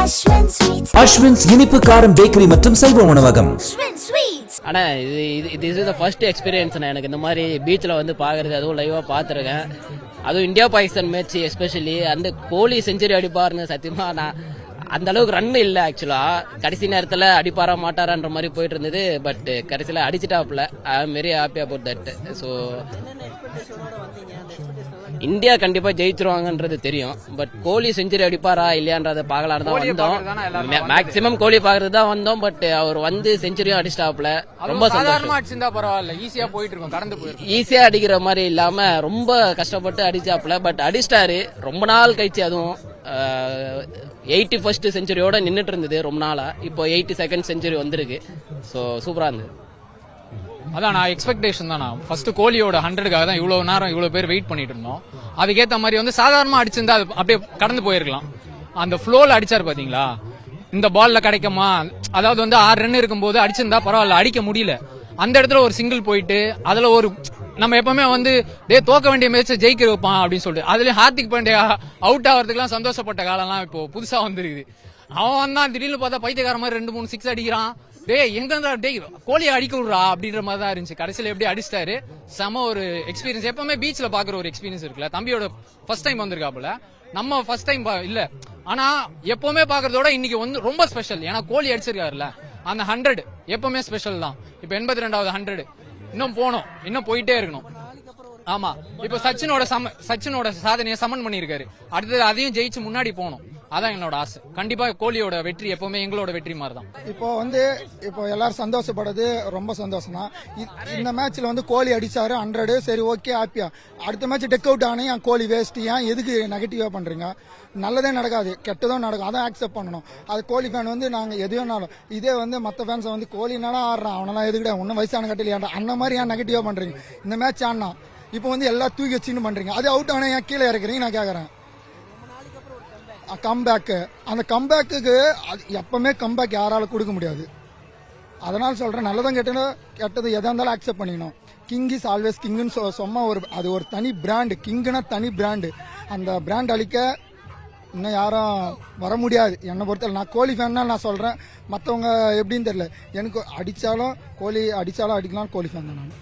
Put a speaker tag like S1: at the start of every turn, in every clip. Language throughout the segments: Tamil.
S1: அஸ்வின்ஸ் இனிப்பு காரம் பேக்கரி மற்றும் சைவ உணவகம்.
S2: ஆனா இது இஸ் தி ஃபர்ஸ்ட் எக்ஸ்பீரியன்ஸ். எனக்கு இந்த மாதிரி பீச்ல வந்து பாக்குறது, அதுவும் லைவா பாத்துருக்கேன். அதுவும் இந்தியா பாகிஸ்தான் மேட்ச் எஸ்பெஷலி அந்த கோலி செஞ்சுரி அடிப்பாருன்னு சத்தியமா நான் அந்த அளவுக்கு ரன் இல்லை. ஆக்சுவலா கடைசி நேரத்தில் அடிப்பாரா மாட்டாரான்ற மாதிரி போயிட்டு இருந்தது. பட் கடைசியில் அடிச்சுட்டாப்ல. I am very happy about that. So India கண்டிப்பா ஜெயிச்சிருவாங்கன்றது தெரியும். பட் கோலி செஞ்சுரி அடிப்பாரா இல்லையான்றதை பார்க்கலான்னு தான் வந்தோம். மேக்சிமம் கோலி பாக்குறது தான் வந்தோம். பட் அவர் வந்து செஞ்சுரியும் அடிச்சிட்டாப்ல. ரொம்ப
S3: பரவாயில்ல, ஈஸியா போயிட்டு இருக்கும், கடந்து போயிருக்கு.
S2: ஈஸியா அடிக்கிற மாதிரி இல்லாம ரொம்ப கஷ்டப்பட்டு அடிச்சாப்ல. பட் அடிச்சிட்டாரு ரொம்ப நாள் கழிச்சு. அதுவும் 81st செஞ்சுரியோட நின்றுட்டு இருந்தது ரொம்ப நாளா. இப்போ 82nd செஞ்சுரி வந்திருக்கு. ஸோ சூப்பரா இருந்தது.
S3: அதான் நான் எக்ஸ்பெக்டேஷன் தான். நான் ஃபர்ஸ்ட் கோலியோட 100க்காக தான் இவ்வளவு நேரம் இவ்வளவு பேர் வெயிட் பண்ணிட்டு இருந்தோம். அதுக்கேற்ற மாதிரி வந்து சாதாரணமா அடிச்சிருந்தா அது அப்படியே கடந்து போயிருக்கலாம். அந்த ஃப்ளோல அடிச்சாரு பாத்தீங்களா, இந்த பால்ல கிடைக்குமா, அதாவது வந்து 6 ரன் இருக்கும்போது அடிச்சிருந்தா பரவாயில்ல, அடிக்க முடியல. அந்த இடத்துல ஒரு சிங்கிள் போயிட்டு அதுல ஒரு நம்ம எப்பவுமே வந்து தோக்க வேண்டிய மேட்சை ஜெயிக்க வைப்பான் அப்படின்னு சொல்லிட்டு அதுலயும் ஹார்திக் பாண்டியா அவுட் ஆகிறதுக்குலாம் சந்தோஷப்பட்ட காலம்லாம் இப்போ புதுசா வந்துருக்குது. அவன் தான் திடீர்னு பார்த்தா பைத்தியக்கார மாதிரி 2-3 6 அடிக்கிறான். எங்க கோலியை அடிக்க விடுறா அப்படின்ற மாதிரி தான் இருந்துச்சு. கடைசியில எப்படி அடிச்சிட்டாரு. செம ஒரு எக்ஸ்பீரியன்ஸ். எப்பவுமே பீச்ல பாக்குற ஒரு எக்ஸ்பீரியன்ஸ் இருக்குல்ல. தம்பியோட ஃபர்ஸ்ட் டைம் வந்திருக்காப்புல, நம்ம ஃபர்ஸ்ட் டைம் இல்ல. ஆனா எப்பவுமே பாக்குறதோட இன்னைக்கு வந்து ரொம்ப ஸ்பெஷல். ஏன்னா கோலி அடிச்சிருக்காருல்ல, அந்த 100 எப்பவுமே ஸ்பெஷல் தான். இப்ப 82வது 100 இன்னும் போனோம், இன்னும் போயிட்டே இருக்கணும். ஆமா, இப்ப சச்சினோட சாதனையை சமன் பண்ணிருக்காரு. அடுத்தது அதையும் ஜெயிச்சு முன்னாடி போனோம். அதான் என்னோட ஆசை. கண்டிப்பா கோலியோட வெற்றி எப்பவுமே எங்களோட வெற்றி மாதிரி தான்.
S4: இப்போ எல்லாரும் சந்தோஷப்படுறது ரொம்ப சந்தோஷம் தான். இந்த மேட்ச்ல வந்து கோலி அடிச்சாரு 100, சரி ஓகே ஹாப்பியா. அடுத்த மேட்ச் டெக் அவுட் ஆனே ஏன் கோலி வேஸ்ட், ஏன் எதுக்கு நெகட்டிவா பண்றீங்க? நல்லதே நடக்காது, கெட்டதும் நடக்கும், அதான் ஆக்செப்ட் பண்ணணும். அது கோலி ஃபேன் வந்து நாங்க எதுனாலும் இதே வந்து மற்ற ஃபேன்ஸ் வந்து கோலினாலும் ஆடுறான், அவனெல்லாம் எதுக்கிட்ட ஒன்னும் வயசான கட்டிலையாண்டா அந்த மாதிரி ஏன் நெகட்டிவா பண்றீங்க? இந்த மேட்ச் ஆனா இப்போ வந்து எல்லாம் தூக்கி வச்சுன்னு பண்றீங்க. அது அவுட் ஆனா ஏன் கீழே இறக்குறீங்க நான் கேக்குறேன். கம்பேக், அந்த கம்பேக்கு எப்பவுமே கம்பேக் யாரால கொடுக்க முடியாது. அதனால சொல்றேன், நல்லதும் கெட்டது எதா இருந்தாலும் அக்செப்ட் பண்ணிக்கணும். கிங் இஸ் ஆல்வேஸ் கிங்னு சொன்ன அது ஒரு தனி பிராண்ட். கிங்னா தனி பிராண்டு. அந்த பிராண்ட் அழிக்க இன்னும் யாரும் வர முடியாது என்னை பொறுத்தவரை. நான் கோலி ஃபேன் தான் நான் சொல்றேன். மற்றவங்க எப்படின்னு தெரியல. எனக்கு கோலி அடிச்சாலும் அடிக்கலாம், கோலி ஃபேன் தான் நான்.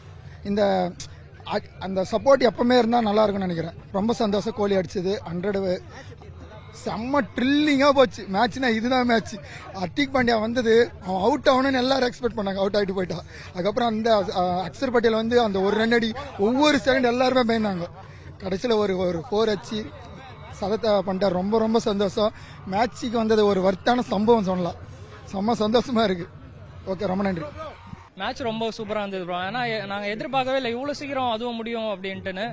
S4: அந்த சப்போர்ட் எப்பவுமே இருந்தா நல்லா இருக்கும்னு நினைக்கிறேன். ரொம்ப சந்தோஷம் கோலி அடிச்சது 100. செம்ம ட்ரில்லிங்கா போச்சு மேட்ச்னா. இதுதான் மேட்ச். ஹர்திக் பாண்டியா வந்தது, அவன் அவுட் ஆகணும்னு எல்லாரும் எக்ஸ்பெக்ட் பண்ணாங்க. அவுட் ஆகிட்டு போயிட்டான். அதுக்கப்புறம் அந்த அக்ஷர் பட்டேல் வந்து அந்த ஒரு ரன் அடி ஒவ்வொரு செகண்ட் எல்லாருமே பயந்தாங்க. கடைசியில் ஒரு 4 அடிச்சு சதத்தை பண்ணிட்டார். ரொம்ப ரொம்ப சந்தோஷம். மேட்சுக்கு வந்தது ஒரு வர்த்தான சம்பவம் சொல்லலாம். செம்ம சந்தோஷமா இருக்கு. ஓகே, ரொம்ப நன்றி.
S5: மேட்ச் ரொம்ப சூப்பராக இருந்தது ப்ரோ. ஏன்னா நாங்கள் எதிர்பார்க்கவே இல்லை இவ்வளோ சீக்கிரம் அதுவும் முடியும் அப்படின்ட்டுன்னு.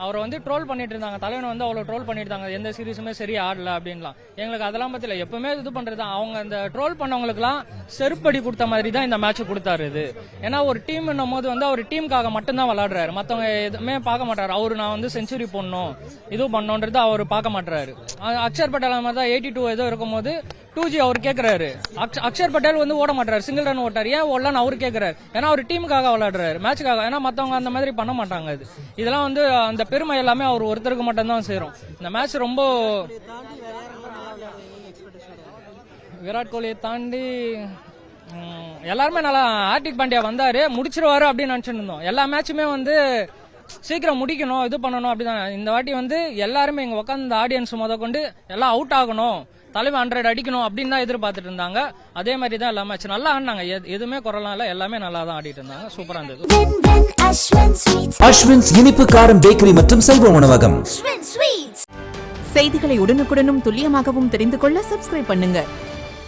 S5: அவரை வந்து ட்ரோல் பண்ணிட்டு இருந்தாங்க, தலைவனை வந்து அவ்வளோ ட்ரோல் பண்ணிட்டு இருந்தாங்க, எந்த சீரீஸுமே சரி ஆடல அப்படின்லாம். எங்களுக்கு அதெல்லாம் பத்தில எப்பவுமே இது பண்றது தான். அவங்க அந்த ட்ரோல் பண்ணவங்களுக்குலாம் செருப்படி கொடுத்த மாதிரி தான் இந்த மேட்ச் கொடுத்தாரு. இது ஏன்னா ஒரு டீம்னும் போது வந்து அவர் டீமுக்காக மட்டும்தான் விளையாடுறாரு, மற்றவங்க எதுவுமே பார்க்க மாட்டாரு. அவரு நான் வந்து செஞ்சுரி போடணும் இது பண்ணணுன்றது அவர் பார்க்க மாட்டாரு. அக்ஷர் பட்டேல் மாதிரி தான் 82 ஏதோ இருக்கும்போது 2G அவர் கேட்கிறாரு. அக்ஷர் பட்டேல் வந்து ஓட மாட்டாரு, சிங்கிள் ரன் ஓட்டாரு. ஏன் ஓடலான்னு அவரு கேட்கிறாரு. ஏன்னா அவர் டீமுக்காக விளையாடுறாரு, மேட்சுக்காக. ஏன்னா மற்றவங்க அந்த மாதிரி பண்ண மாட்டாங்க. இதெல்லாம் வந்து அந்த பெருமை எல்லாமே அவர் ஒருத்தருக்கு மட்டும் தான் சேரும். இந்த மேட்ச் ரொம்ப விராட் கோலியை தாண்டி எல்லாருமே நல்லா. ஹார்திக் பாண்டியா வந்தாரு, முடிச்சிருவாரு அப்படின்னு நினைச்சிட்டு இருந்தோம். எல்லா மேட்சுமே வந்து சீக்கிரம் முடிக்கணும், இது பண்ணணும் அப்படிதான். இந்த வாட்டி வந்து எல்லாருமே இங்க உட்காந்து ஆடியன்ஸ் முத கொண்டு எல்லாம் அவுட் ஆகணும், தலைவன் 100 அடிக்கணும் அப்படின்னு தான் எதிர்பார்த்துட்டு இருந்தாங்க. அதே மாதிரி தான் எல்லா மேட்ச் நல்லா ஆடினாங்க. எதுவுமே குறலாம் இல்ல, எல்லாமே நல்லா தான் ஆடிட்டு இருந்தாங்க. சூப்பரா இருந்தது.
S1: அஸ்வின்ஸ் இனிப்பு காரம் பேக்கரி மற்றும் சைவ உணவகம்.
S6: செய்திகளை உடனுக்குடனும் துல்லியமாகவும் தெரிந்து கொள்ள சப்ஸ்கிரைப் பண்ணுங்க.